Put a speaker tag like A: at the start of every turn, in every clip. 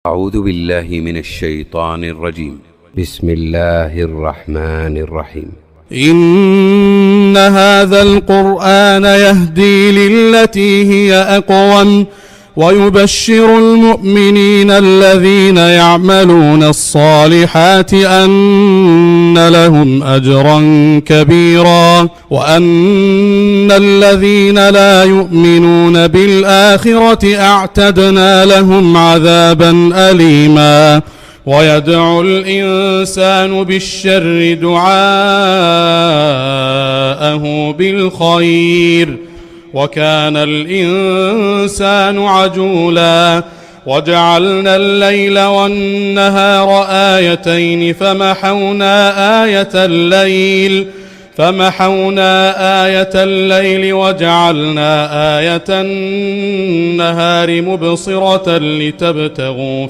A: أعوذ بالله من الشيطان الرجيم. بسم الله الرحمن الرحيم.
B: إن هذا القرآن يهدي للتي هي أقوم ويبشر المؤمنين الذين يعملون الصالحات أن لهم أجرا كبيرا وأن الذين لا يؤمنون بالآخرة أعتدنا لهم عذابا أليما. ويدعو الإنسان بالشر دعاءه بالخير وكان الإنسان عجولا. وجعلنا الليل والنهار آيتين فمحونا آية الليل وجعلنا آية النهار مبصرة لتبتغوا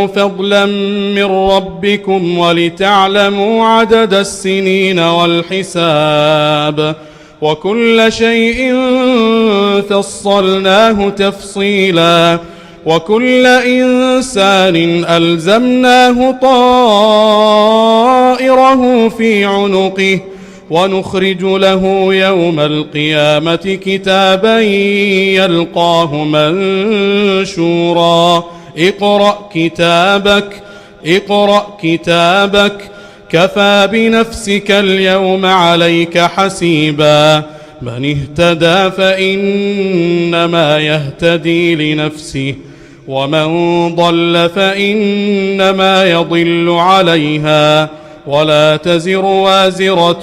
B: فضلا من ربكم ولتعلموا عدد السنين والحساب وكل شيء فصلناه تفصيلا. وكل إنسان ألزمناه طائره في عنقه ونخرج له يوم القيامة كتابا يلقاه منشورا. اقرأ كتابك كفى بنفسك اليوم عليك حسيبا. من اهتدى فإنما يهتدي لنفسه ومن ضل فإنما يضل عليها ولا تزر وازرة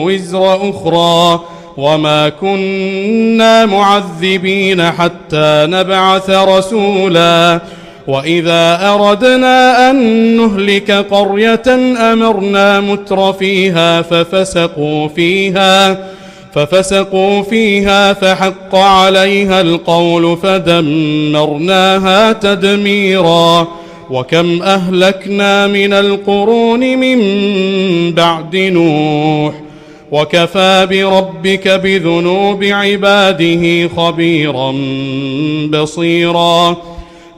B: وزر أخرى وما كنا معذبين حتى نبعث رسولا. وإذا أردنا أن نهلك قرية أمرنا مترفيها ففسقوا فيها فحق عليها القول فدمرناها تدميرا. وكم أهلكنا من القرون من بعد نوح وكفى بربك بذنوب عباده خبيرا بصيرا.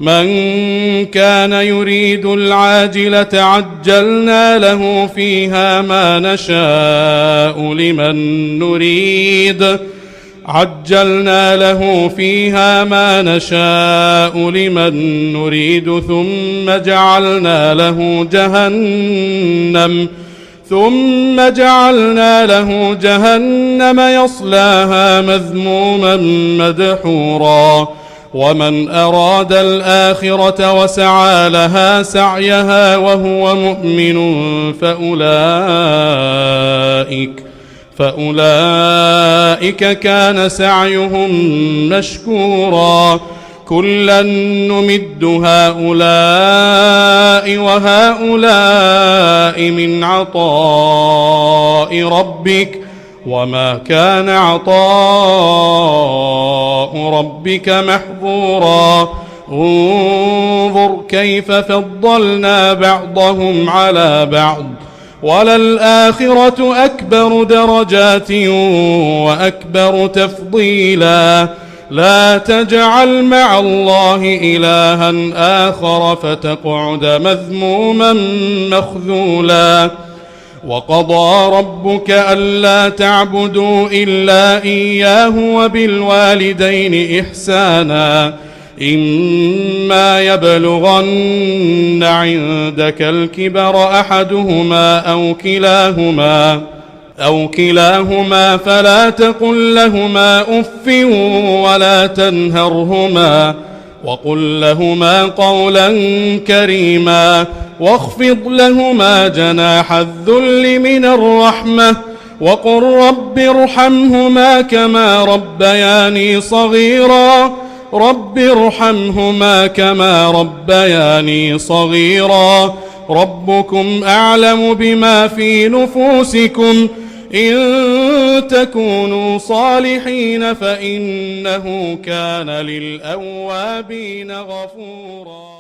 B: من كان يريد العاجلة عجلنا له فيها ما نشاء لمن نريد ثم جعلنا له جهنم يصلاها مذموما مدحورا. ومن أراد الآخرة وسعى لها سعيها وهو مؤمن فأولئك كان سعيهم مشكورا. كلا نمد هؤلاء وهؤلاء من عطاء ربك وما كان عطاء ربك محظورا. انظر كيف فضلنا بعضهم على بعض وللآخرة أكبر درجات وأكبر تفضيلا. لا تجعل مع الله إلها آخر فتقعد مذموما مخذولا. وقضى ربك ألا تعبدوا إلا إياه وبالوالدين إحسانا. إما يبلغن عندك الكبر أحدهما أو كلاهما فلا تقل لهما أف ولا تنهرهما وقل لهما قولا كريما. واخفض لهما جناح الذل من الرحمة وقل رب ارحمهما كما ربياني صغيرا. ربكم أعلم بما في نفوسكم إن تكونوا صالحين فإنه كان للأوابين غفورا.